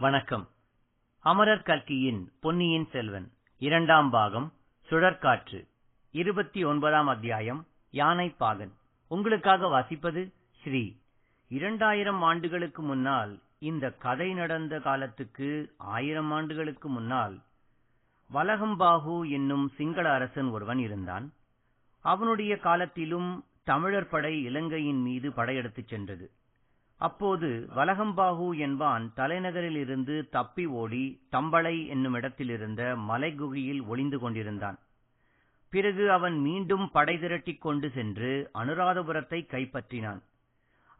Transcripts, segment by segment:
வணக்கம். அமரர் கல்கியின் பொன்னியின் செல்வன் 2ஆம் பாகம் சுழற்காற்று 29ஆம் அத்தியாயம் யானை பாகன். உங்களுக்காக வாசிப்பது ஸ்ரீ. 2000 ஆண்டுகளுக்கு முன்னால், இந்த கதை நடந்த காலத்துக்கு 1000 ஆண்டுகளுக்கு முன்னால், வலகம்பாகு என்னும் சிங்கள அரசன் ஒருவன் இருந்தான். அவனுடைய காலத்திலும் தமிழர் படை இலங்கையின் மீது படையெடுத்துச் சென்றது. அப்போது வலகம்பாகு என்பான் தலைநகரில் இருந்து தப்பி ஓடி தம்பளை என்னும் இடத்திலிருந்த மலைகுகையில் ஒளிந்து கொண்டிருந்தான். பிறகு அவன் மீண்டும் படை திரட்டிக் கொண்டு சென்று அனுராதபுரத்தை கைப்பற்றினான்.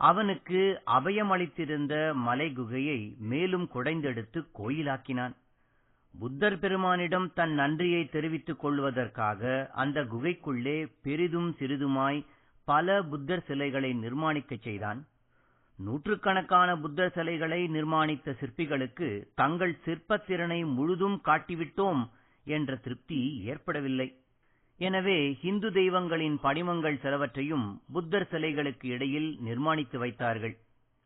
அவனுக்கு அபயமளித்திருந்த மலைகுகையை மேலும் குடைந்தெடுத்து கோயிலாக்கினான். புத்தர் பெருமானிடம் தன் நன்றியை தெரிவித்துக் கொள்வதற்காக அந்த குகைக்குள்ளே பெரிதும் சிறிதுமாய் பல புத்தர் சிலைகளை நிர்மாணிக்கச் செய்தான். நூற்றுக்கணக்கான புத்தர் சிலைகளை நிர்மாணித்த சிற்பிகளுக்கு தங்கள் சிற்பத்திறனை முழுதும் காட்டிவிட்டோம் என்ற திருப்தி ஏற்படவில்லை. எனவே இந்து தெய்வங்களின் படிமங்கள் சிலவற்றையும் புத்தர் சிலைகளுக்கு இடையில் நிர்மாணித்து வைத்தார்கள்.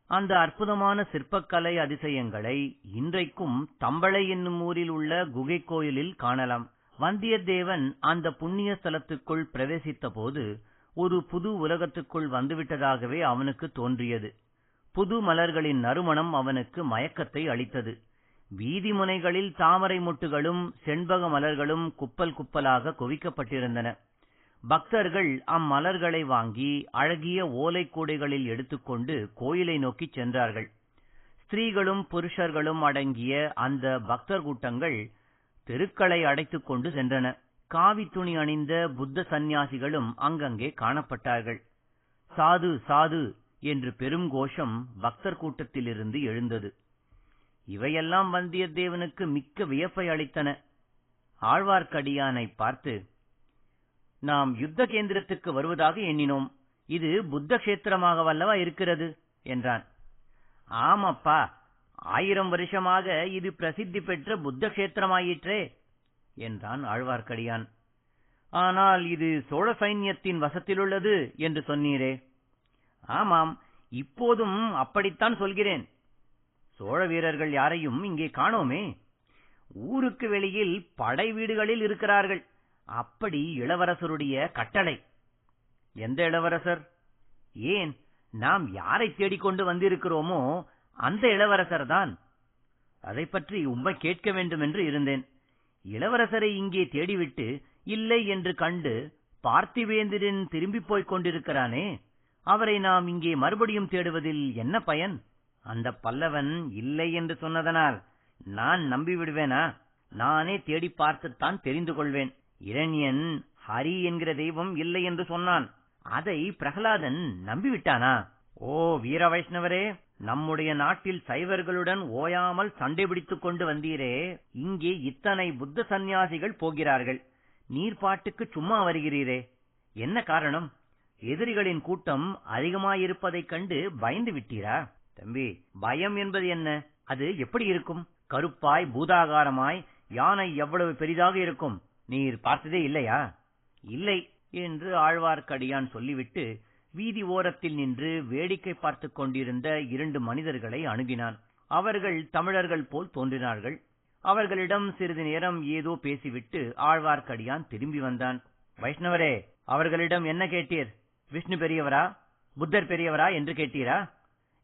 அந்த அற்புதமான சிற்பக்கலை அதிசயங்களை இன்றைக்கும் தம்பளை என்னும் ஊரில் உள்ள குகை கோயிலில் காணலாம். வந்தியத்தேவன் அந்த புண்ணிய ஸ்தலத்துக்குள் பிரவேசித்த போது ஒரு புது உலகத்துக்குள் வந்துவிட்டதாகவே அவனுக்கு தோன்றியது. புது மலர்களின் நறுமணம் அவனுக்கு மயக்கத்தை அளித்தது. வீதி முனைகளில் தாமரை மொட்டுகளும் செண்பக மலர்களும் குப்பல் குப்பலாக குவிக்கப்பட்டிருந்தன. பக்தர்கள் அம்மலர்களை வாங்கி அழகிய ஓலை கூடைகளில் எடுத்துக்கொண்டு கோயிலை நோக்கி சென்றார்கள். ஸ்திரீகளும் புருஷர்களும் அடங்கிய அந்த பக்தர் கூட்டங்கள் தெருக்களை அடைத்துக் கொண்டு சென்றன. காவி துணி அணிந்த புத்த சந்நியாசிகளும் அங்கங்கே காணப்பட்டார்கள். சாது சாது என்று பெரும் கோஷம் பக்தர் கூட்டத்திலிருந்து எழுந்தது. இவையெல்லாம் வந்தியத்தேவனுக்கு மிக்க வியப்பை அளித்தன. ஆழ்வார்க்கடியானை பார்த்து, நாம் யுத்த கேந்திரத்துக்கு வருவதாக எண்ணினோம். இது புத்த கஷேத்திரமாகவல்லவா இருக்கிறது என்றான். ஆமப்பா, 1000 வருஷமாக இது பிரசித்தி பெற்ற புத்த கஷேத்திரமாயிற்றே என்றான் ஆழ்வார்க்கடியான். ஆனால் இது சோழ சைன்யத்தின் வசத்திலுள்ளது என்று சொன்னீரே. ஆமாம், இப்போதும் அப்படித்தான் சொல்கிறேன். சோழ வீரர்கள் யாரையும் இங்கே காணோமே. ஊருக்கு வெளியில் படை வீடுகளில் இருக்கிறார்கள். அப்படி இளவரசருடைய கட்டளை. எந்த இளவரசர்? ஏன், நாம் யாரை தேடிக்கொண்டு வந்திருக்கிறோமோ அந்த இளவரசர் தான். அதை பற்றி உம்மை கேட்க வேண்டும் என்று இருந்தேன். இளவரசரை இங்கே தேடிவிட்டு இல்லை என்று கண்டு பார்த்திவேந்திரன் திரும்பி போய்க் கொண்டிருக்கிறானே, அவரை நாம் இங்கே மறுபடியும் தேடுவதில் என்ன பயன்? அந்த பல்லவன் இல்லை என்று சொன்னதனால் நான் நம்பிவிடுவேனா? நானே தேடி பார்த்துத்தான் தெரிந்து கொள்வேன். இரண்யன் ஹரி என்கிற தெய்வம் இல்லை என்று சொன்னான். அதை பிரகலாதன் நம்பிவிட்டானா? ஓ வீர வைஷ்ணவரே, நம்முடைய நாட்டில் சைவர்களுடன் ஓயாமல் சண்டை பிடித்துக் கொண்டு வந்தீரே, இங்கே இத்தனை புத்த சந்நியாசிகள் போகிறார்கள். நீர் பாட்டுக்கு சும்மா வருகிறீரே, என்ன காரணம்? எதிரிகளின் கூட்டம் அதிகமாயிருப்பதைக் கண்டு பயந்து விட்டீரா? தம்பி, பயம் என்பது என்ன? அது எப்படி இருக்கும்? கருப்பாய் பூதாகாரமாய் யானை எவ்வளவு பெரிதாக இருக்கும், நீர் பார்த்ததே இல்லையா? இல்லை என்று ஆழ்வார்க்கடியான் சொல்லிவிட்டு வீதி ஓரத்தில் நின்று வேடிக்கை பார்த்துக் கொண்டிருந்த 2 மனிதர்களை அணுகினான். அவர்கள் தமிழர்கள் போல் தோன்றினார்கள். அவர்களிடம் சிறிது நேரம் ஏதோ பேசிவிட்டு ஆழ்வார்க்கடியான் திரும்பி வந்தான். வைஷ்ணவரே, அவர்களிடம் என்ன கேட்டீர்? விஷ்ணு பெரியவரா, புத்தர் பெரியவரா என்று கேட்டீரா?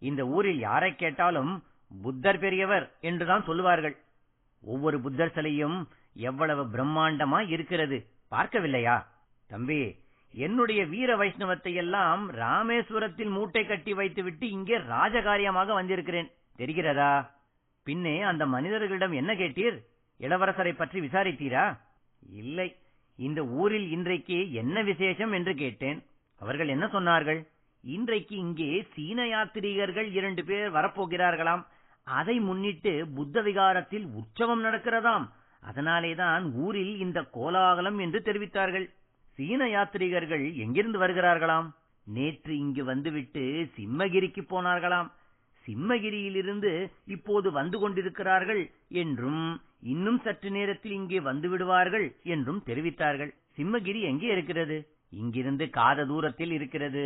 இந்த ஊரில் யாரை கேட்டாலும் புத்தர் பெரியவர் என்றுதான் சொல்லுவார்கள். ஒவ்வொரு புத்தர் சிலையும் எவ்வளவு பிரம்மாண்டமாய் இருக்கிறது, பார்க்கவில்லையா? தம்பி, என்னுடைய வீர வைஷ்ணவத்தை எல்லாம் ராமேஸ்வரத்தில் மூட்டை கட்டி வைத்துவிட்டு இங்கே ராஜகாரியமாக வந்திருக்கிறேன், தெரிகிறதா? பின்னே அந்த மனிதர்களிடம் என்ன கேட்டீர்? இளவரசரை பற்றி விசாரித்தீரா? இல்லை, இந்த ஊரில் இன்றைக்கு என்ன விசேஷம் என்று கேட்டேன். அவர்கள் என்ன சொன்னார்கள்? இன்றைக்கு இங்கே சீன யாத்திரிகர்கள் 2 பேர் வரப்போகிறார்களாம். அதை முன்னிட்டு புத்த விகாரத்தில் உற்சவம் நடக்கிறதாம். அதனாலேதான் ஊரில் இந்த கோலாகலம் என்று தெரிவித்தார்கள். சீன யாத்திரிகர்கள் எங்கிருந்து வருகிறார்களாம்? நேற்று இங்கு வந்துவிட்டு சிம்மகிரிக்கு போனார்களாம். சிம்மகிரியிலிருந்து இப்போது வந்து கொண்டிருக்கிறார்கள் என்றும் இன்னும் சற்று நேரத்தில் இங்கே வந்து விடுவார்கள் என்றும் தெரிவித்தார்கள். சிம்மகிரி எங்கே இருக்கிறது? இங்கிருந்து காத தூரத்தில் இருக்கிறது.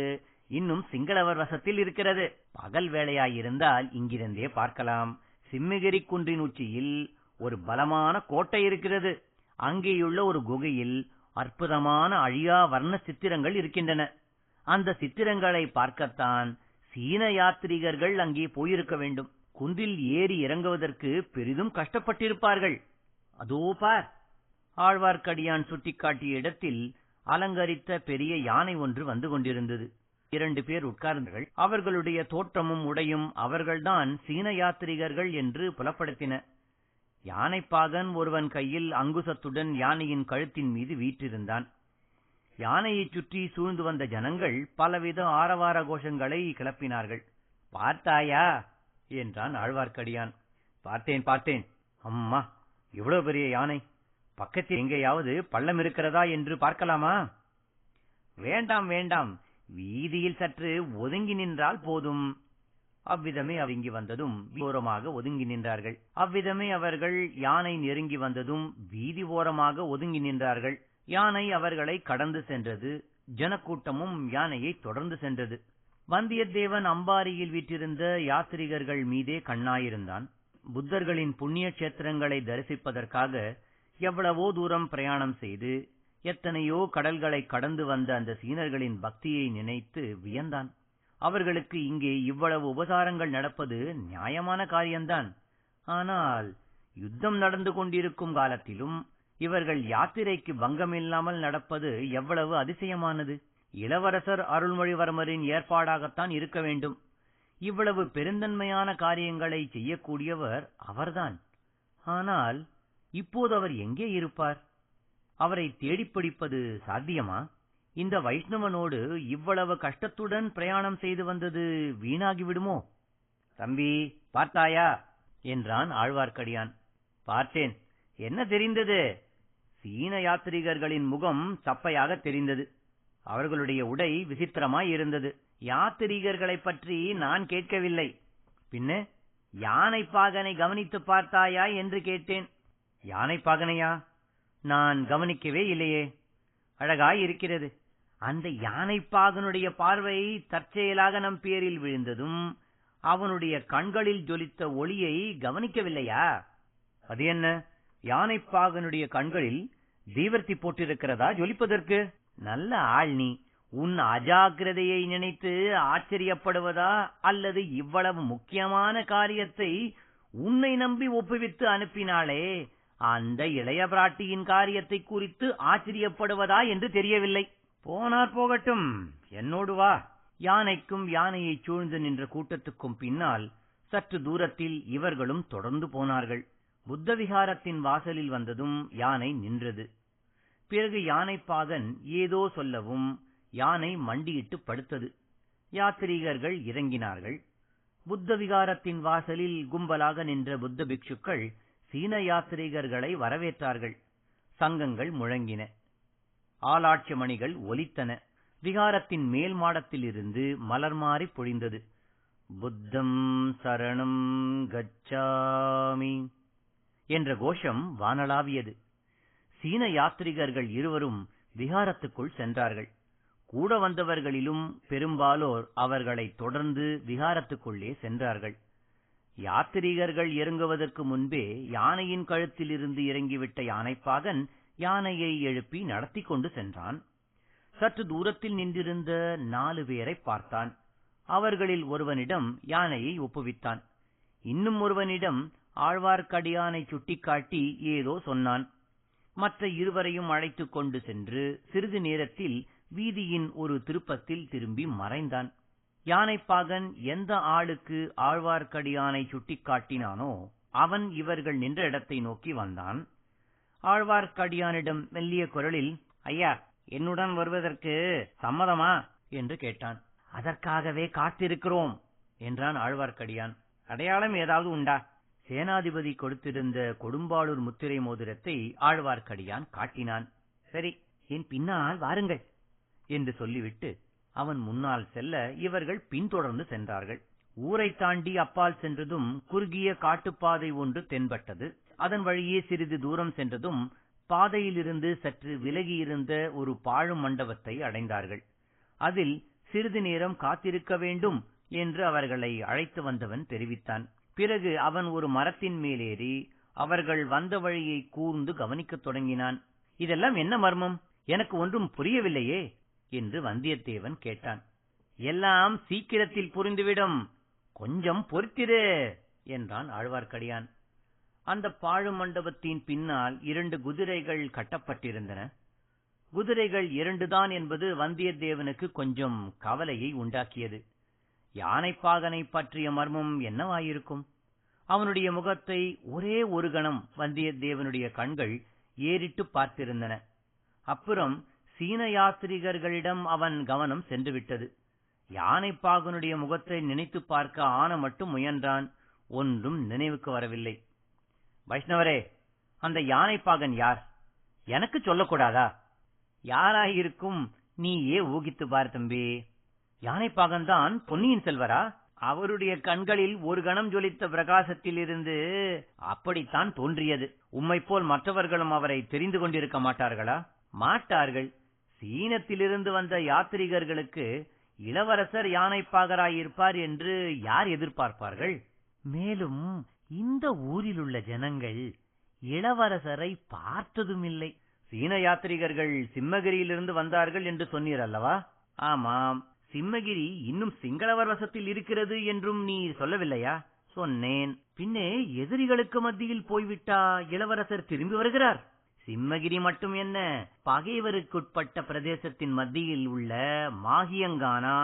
இன்னும் சிங்களவர் வசத்தில் இருக்கிறது. பகல் வேளையாயிருந்தால் இங்கிருந்தே பார்க்கலாம். சிம்மகிரி குன்றின் உச்சியில் ஒரு பலமான கோட்டை இருக்கிறது. அங்கேயுள்ள ஒரு குகையில் அற்புதமான அழியா வர்ண சித்திரங்கள் இருக்கின்றன. அந்த சித்திரங்களை பார்க்கத்தான் சீன யாத்ரீகர்கள் அங்கே போயிருக்க வேண்டும். குன்றில் ஏறி இறங்குவதற்கு பெரிதும் கஷ்டப்பட்டிருப்பார்கள். அதோ பார்! ஆழ்வார்க்கடியான் சுட்டிக்காட்டிய இடத்தில் அலங்கரித்த பெரிய யானை ஒன்று வந்து கொண்டிருந்தது. 2 பேர் உட்கார்ந்தார்கள். அவர்களுடைய தோற்றமும் உடையும் அவர்கள்தான் சீன யாத்ரீகர்கள் என்று புலப்படுத்தின. யானைப்பாகன் ஒருவன் கையில் அங்குசத்துடன் யானையின் கழுத்தின் மீது வீற்றிருந்தான். யானையைச் சுற்றி சூழ்ந்து வந்த ஜனங்கள் பலவித ஆரவார கோஷங்களை கிளப்பினார்கள். பார்த்தாயா என்றான் ஆழ்வார்க்கடியான். பார்த்தேன். அம்மா, இவ்வளவு பெரிய யானை! பக்கத்தில் எங்கேயாவது பள்ளம் இருக்கிறதா என்று பார்க்கலாமா? வேண்டாம், வீதியில் சற்று ஒதுங்கி நின்றால் போதும். அவ்விதமே அவங்கி வந்ததும் ஓரமாக ஒதுங்கி நின்றார்கள். அவ்விதமே அவர்கள் யானை நெருங்கி வந்ததும் வீதி ஓரமாக ஒதுங்கி நின்றார்கள். யானை அவர்களை கடந்து சென்றது. ஜனக்கூட்டமும் யானையை தொடர்ந்து சென்றது. வந்தியத்தேவன் அம்பாரியில் வீற்றிருந்த யாத்ரீகர்கள் மீதே கண்ணாயிருந்தான். புத்தர்களின் புண்ணிய கஷேத்திரங்களை தரிசிப்பதற்காக எவ்வளவோ தூரம் பிரயாணம் செய்து எத்தனையோ கடல்களை கடந்து வந்த அந்த சீனர்களின் பக்தியை நினைத்து வியந்தான். அவர்களுக்கு இங்கே இவ்வளவு உபசாரங்கள் நடப்பது நியாயமான காரியம்தான். ஆனால் யுத்தம் நடந்து கொண்டிருக்கும் காலத்திலும் இவர்கள் யாத்திரைக்கு பங்கமில்லாமல் நடப்பது எவ்வளவு அதிசயமானது! இளவரசர் அருள்மொழிவர்மரின் ஏற்பாடாகத்தான் இருக்க வேண்டும். இவ்வளவு பெருந்தன்மையான காரியங்களை செய்யக்கூடியவர் அவர்தான். ஆனால் இப்போது அவர் எங்கே இருப்பார்? அவரை தேடிப் பிடிப்பது சாத்தியமா? இந்த வைஷ்ணவனோடு இவ்வளவு கஷ்டத்துடன் பிரயாணம் செய்து வந்தது வீணாகிவிடுமோ? தம்பி, பார்த்தாயா என்றான் ஆழ்வார்க்கடியான். பார்த்தேன். என்ன தெரிந்தது? சீன யாத்ரீகர்களின் முகம் சப்பையாக தெரிந்தது. அவர்களுடைய உடை விசித்திரமாய் இருந்தது. யாத்ரீகர்களைப் பற்றி நான் கேட்கவில்லை. பின்ன யானைப்பாகனை கவனித்து பார்த்தாயா என்று கேட்டேன். யானைப்பாகனையா? நான் கவனிக்கவே இல்லையே. அழகாய் இருக்கிறது. அந்த யானைப்பாகனுடைய பார்வை தற்செயலாக நம் பேரில் விழுந்ததும் அவனுடைய கண்களில் ஜொலித்த ஒளியை கவனிக்கவில்லையா? அது என்ன, யானைப்பாகனுடைய கண்களில் தீவர்த்தி போட்டிருக்கிறதா ஜொலிப்பதற்கு? நல்ல ஆள் நீ. உன் அஜாக்கிரதையை நினைத்து ஆச்சரியப்படுவதா, அல்லது இவ்வளவு முக்கியமான காரியத்தை உன்னை நம்பி ஒப்புவித்து அனுப்பினாளே அந்த இளைய பிராட்டியின் காரியத்தை குறித்து ஆச்சரியப்படுவதா என்று தெரியவில்லை. போனார் போகட்டும், என்னோடு வா. யானைக்கும் யானையைச் சூழ்ந்து நின்ற கூட்டத்துக்கும் பின்னால் சற்று தூரத்தில் இவர்களும் தொடர்ந்து போனார்கள். புத்த விகாரத்தின் வாசலில் வந்ததும் யானை நின்றது. பிறகு யானைப்பாகன் ஏதோ சொல்லவும் யானை மண்டியிட்டு படுத்தது. யாத்ரீகர்கள் இறங்கினார்கள். புத்த விகாரத்தின் வாசலில் கும்பலாக நின்ற புத்த பிக்ஷுக்கள் சீன யாத்ரீகர்களை வரவேற்றார்கள். சங்கங்கள் முழங்கின. ஆலாட்சி மணிகள் ஒலித்தன. விகாரத்தின் மேல் மாடத்திலிருந்து மலர் மாறி பொழிந்தது. புத்தம் சரணம் கச்சாமி என்ற கோஷம் வானளாவியது. சீன யாத்ரீகர்கள் இருவரும் விகாரத்துக்குள் சென்றார்கள். கூட வந்தவர்களிலும் பெரும்பாலோர் அவர்களை தொடர்ந்து விகாரத்துக்குள்ளே சென்றார்கள். யாத்ரீகர்கள் இறங்குவதற்கு முன்பே யானையின் கழுத்திலிருந்து இறங்கிவிட்ட யானைப்பாகன் யானையை எழுப்பி நடத்தி கொண்டு சென்றான். சற்று தூரத்தில் நின்றிருந்த 4 பேரை பார்த்தான். அவர்களில் ஒருவனிடம் யானையை ஒப்புவித்தான். இன்னும் ஒருவனிடம் ஆழ்வார்க்கடியானை சுட்டிக்காட்டி ஏதோ சொன்னான். மற்ற இருவரையும் அழைத்துக் கொண்டு சென்று சிறிது நேரத்தில் வீதியின் ஒரு திருப்பத்தில் திரும்பி மறைந்தான். யானைப்பாகன் எந்த ஆளுக்கு ஆழ்வார்க்கடியானை சுட்டிக்காட்டினானோ அவன் இவர்கள் நின்ற இடத்தை நோக்கி வந்தான். ஆழ்வார்க்கடியானிடம் மெல்லிய குரலில், ஐயா, என்னுடன் வருவதற்கு சம்மதமா என்று கேட்டான். அதற்காகவே காத்திருக்கிறோம் என்றான் ஆழ்வார்க்கடியான். அடையாளம் ஏதாவது உண்டா? சேனாதிபதி கொடுத்திருந்த கொடும்பாளூர் முத்திரை மோதிரத்தை ஆழ்வார்க்கடியான் காட்டினான். சரி, என் பின்னால் வாருங்கள் என்று சொல்லிவிட்டு அவன் முன்னால் செல்ல இவர்கள் பின்தொடர்ந்து சென்றார்கள். ஊரை தாண்டி அப்பால் சென்றதும் குறுகிய காட்டுப்பாதை ஒன்று தென்பட்டது. அதன் வழியே சிறிது தூரம் சென்றதும் பாதையிலிருந்து சற்று விலகியிருந்த ஒரு பாழும் மண்டபத்தை அடைந்தார்கள். அதில் சிறிது நேரம் காத்திருக்க வேண்டும் என்று அவர்களை அழைத்து வந்தவன் தெரிவித்தான். பிறகு அவன் ஒரு மரத்தின் மேலேறி அவர்கள் வந்த வழியை கூர்ந்து கவனிக்கத் தொடங்கினான். இதெல்லாம் என்ன மர்மம்? எனக்கு ஒன்றும் புரியவில்லையே என்று வந்தியத்தேவன் கேட்டான். எல்லாம் சீக்கிரத்தில் புரிந்துவிடும், கொஞ்சம் பொறுத்திரு என்றான் ஆழ்வார்க்கடியான். அந்த பாழு மண்டபத்தின் பின்னால் 2 குதிரைகள் கட்டப்பட்டிருந்தன. குதிரைகள் 2 தான் என்பது வந்தியத்தேவனுக்கு கொஞ்சம் கவலையை உண்டாக்கியது. யானைப்பாகனை பற்றிய மர்மம் என்னவாயிருக்கும்? அவனுடைய முகத்தை ஒரே ஒரு கணம் வந்தியத்தேவனுடைய கண்கள் ஏறிட்டு பார்த்திருந்தன. அப்புறம் சீன யாத்திரிகர்களிடம் அவன் கவனம் சென்றுவிட்டது. யானைப்பாகனுடைய முகத்தை நினைத்து பார்க்க ஆன மட்டும் முயன்றான். ஒன்றும் நினைவுக்கு வரவில்லை. வைஷ்ணவரே, அந்த யானைப்பாகன் யார்? எனக்கு சொல்லக்கூடாதா? யாராயிருக்கும், நீயே ஊகித்து பார் தம்பி. யானைப்பாகன் தான் பொன்னியின் செல்வரா? அவருடைய கண்களில் ஒரு கணம் ஜொலித்த பிரகாசத்தில் இருந்து அப்படித்தான் தோன்றியது. உம்மை போல் மற்றவர்களும் அவரை தெரிந்து கொண்டிருக்க மாட்டார்களா? மாட்டார்கள். சீனத்திலிருந்து வந்த யாத்ரீகர்களுக்கு இளவரசர் யானைப்பாகராயிருப்பார் என்று யார் எதிர்பார்ப்பார்கள்? மேலும் இந்த ஊரில் உள்ள ஜனங்கள் இளவரசரை பார்த்ததுமில்லை. சீன யாத்ரீகர்கள் சிம்மகிரியிலிருந்து வந்தார்கள் என்று சொன்னீர் அல்லவா? ஆமாம். சிம்மகிரி இன்னும் சிங்களவர் வசத்தில் இருக்கிறது என்றும் நீ சொல்லவில்லையா? சொன்னேன். பின்னே எதிரிகளுக்கு மத்தியில் போய்விட்டா இளவரசர் திரும்பி வருகிறார்? சிம்மகிரி மட்டும் என்ன, பகைவருக்குட்பட்ட பிரதேசத்தின் மத்தியில் உள்ள மாகியங்கானா,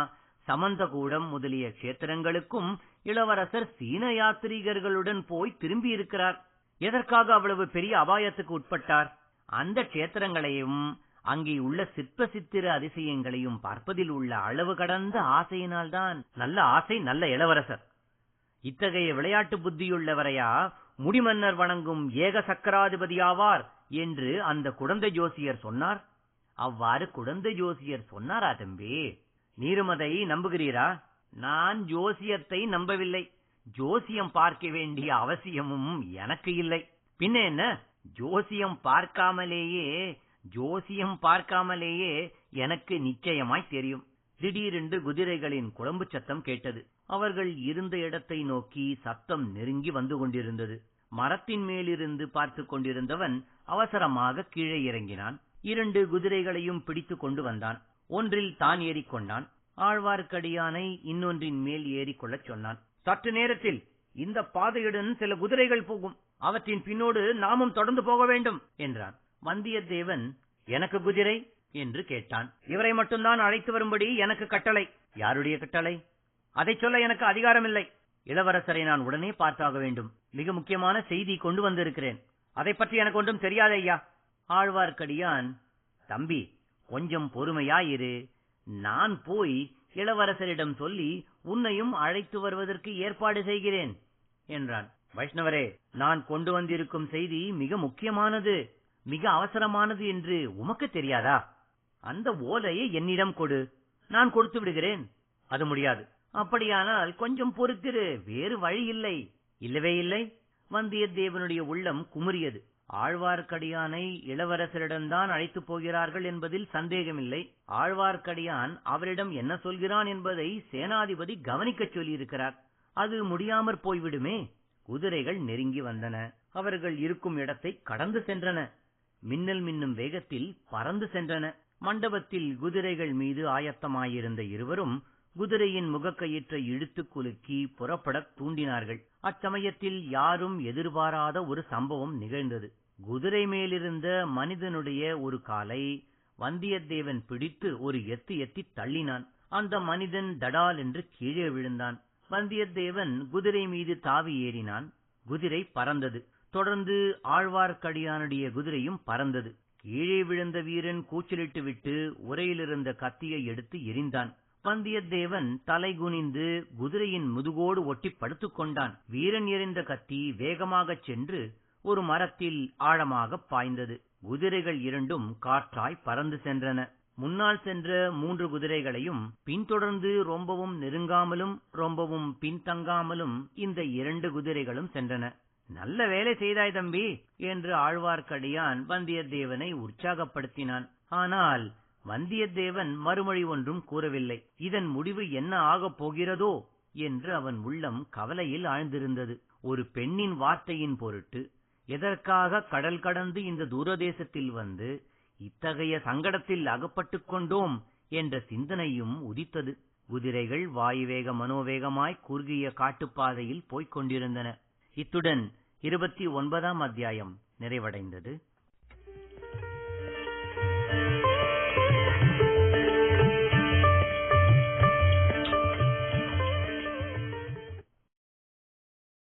சமந்தகூடம் முதலிய கஷேத்திரங்களுக்கும் இளவரசர் சீன யாத்ரீகர்களுடன் போய் திரும்பி இருக்கிறார். எதற்காக அவ்வளவு பெரிய அபாயத்துக்கு உட்பட்டார்? அந்த கஷேத்திரங்களையும் அங்கே உள்ள சிற்ப சித்திர அதிசயங்களையும் பார்ப்பதில் உள்ள அளவு கடந்த ஆசையினால்தான். நல்ல ஆசை, நல்ல இளவரசர். இத்தகைய விளையாட்டு புத்தியுள்ளவரையா முடிமன்னர் வணங்கும் ஏக சக்கராதிபதியாவார் என்று அந்த குடந்தை ஜோசியர் சொன்னார்? அவ்வாறு குடந்தை ஜோசியர் சொன்னாரா தம்பி? நீரும் அதை நம்புகிறீரா? நான் ஜோசியத்தை நம்பவில்லை. ஜோசியம் பார்க்க வேண்டிய அவசியமும் எனக்கு இல்லை. பின்ன என்ன, ஜோசியம் பார்க்காமலேயே எனக்கு நிச்சயமாய் தெரியும். திடீரென்று குதிரைகளின் குளம்பு சத்தம் கேட்டது. அவர்கள் இருந்த இடத்தை நோக்கி சத்தம் நெருங்கி வந்து கொண்டிருந்தது. மரத்தின் மேலிருந்து பார்த்து கொண்டிருந்தவன் அவசரமாக கீழே இறங்கினான். 2 குதிரைகளையும் பிடித்துக் கொண்டு வந்தான். ஒன்றில் தான் ஏறிக்கொண்டான். ஆழ்வார்க்கடியானை இன்னொன்றின் மேல் ஏறிக்கொள்ளச் சொன்னான். சற்று நேரத்தில் இந்த பாதையுடன் சில குதிரைகள் போகும். அவற்றின் பின்னோடு நாமும் தொடர்ந்து போக வேண்டும் என்றான். வந்தியத்தேவன், எனக்கு குதிரை என்று கேட்டான். இவரை மட்டும்தான் அழைத்து வரும்படி எனக்கு கட்டளை. யாருடைய கட்டளை? அதை சொல்ல எனக்கு அதிகாரமில்லை. இளவரசரை நான் உடனே பார்த்தாக வேண்டும். மிக முக்கியமான செய்தி கொண்டு வந்திருக்கிறேன். அதை பற்றி எனக்கு ஒன்றும் தெரியாது ஐயா. ஆழ்வார்க்கடியான், தம்பி கொஞ்சம் பொறுமையாயிரு. நான் போய் இளவரசரிடம் சொல்லி உன்னையும் அழைத்து வருவதற்கு ஏற்பாடு செய்கிறேன் என்றான். வைஷ்ணவரே, நான் கொண்டு வந்திருக்கும் செய்தி மிக முக்கியமானது, மிக அவசரமானது என்று உமக்கு தெரியாதா? அந்த ஓலையை என்னிடம் கொடு, நான் கொடுத்து விடுகிறேன். அது முடியாது. அப்படியானால் கொஞ்சம் பொறுத்திரு, வேறு வழி இல்லை. இல்லவே இல்லை. வந்தியத்தேவனுடைய உள்ளம் குமுறியது. ஆழ்வார்க்கடியானை இளவரசரிடம்தான் அழைத்துப் போகிறார்கள் என்பதில் சந்தேகமில்லை. ஆழ்வார்க்கடியான் அவரிடம் என்ன சொல்கிறான் என்பதை சேனாதிபதி கவனிக்கச் சொல்லியிருக்கிறார். அது முடியாமற் போய்விடுமே. குதிரைகள் நெருங்கி வந்தன. அவர்கள் இருக்கும் இடத்தை கடந்து சென்றன. மின்னல் மின்னும் வேகத்தில் பறந்து சென்றன. மண்டபத்தில் குதிரைகள் மீது ஆயத்தமாயிருந்த இருவரும் குதிரையின் முகக்கயிற்றை இழுத்து குலுக்கி புறப்படத் தூண்டினார்கள். அச்சமயத்தில் யாரும் எதிர்பாராத ஒரு சம்பவம் நிகழ்ந்தது. குதிரை மேலிருந்த மனிதனுடைய ஒரு காலை வந்தியத்தேவன் பிடித்து ஒரு எத்தி தள்ளினான். அந்த மனிதன் தடால் என்று கீழே விழுந்தான். வந்தியத்தேவன் குதிரை மீது தாவி ஏறினான். குதிரை பறந்தது. தொடர்ந்து ஆழ்வார்க்கடியானுடைய குதிரையும் பறந்தது. கீழே விழுந்த வீரன் கூச்சலிட்டு விட்டு உரையிலிருந்த கத்தியை எடுத்து எறிந்தான். வந்தியத்தேவன் தலை குனிந்து குதிரையின் முதுகோடு ஒட்டி படுத்துக் கொண்டான். வீரன் எறிந்த கத்தி வேகமாகச் சென்று ஒரு மரத்தில் ஆழமாகப் பாய்ந்தது. குதிரைகள் 2ம் காற்றாய் பறந்து சென்றன. முன்னால் சென்ற 3 குதிரைகளையும் பின்தொடர்ந்து ரொம்பவும் நெருங்காமலும் ரொம்பவும் பின்தங்காமலும் இந்த 2 குதிரைகளும் சென்றன. நல்ல வேலை செய்தாய் தம்பி என்று ஆழ்வார்க்கடியான் வந்தியத்தேவனை உற்சாகப்படுத்தினான். ஆனால் வந்தியத்தேவன் மறுமொழி ஒன்றும் கூறவில்லை. இதன் முடிவு என்ன ஆகப் போகிறதோ என்று அவன் உள்ளம் கவலையில் ஆழ்ந்திருந்தது. ஒரு பெண்ணின் வார்த்தையின் பொருட்டு எதற்காக கடல் கடந்து இந்த தூரதேசத்தில் வந்து இத்தகைய சங்கடத்தில் அகப்பட்டுக் கொண்டோம் என்ற சிந்தனையும் உதித்தது. குதிரைகள் வாயுவேக மனோவேகமாய் குறுகிய காட்டுப்பாதையில் போய்க் கொண்டிருந்தன. இத்துடன் 29ஆம் அத்தியாயம் நிறைவடைந்தது.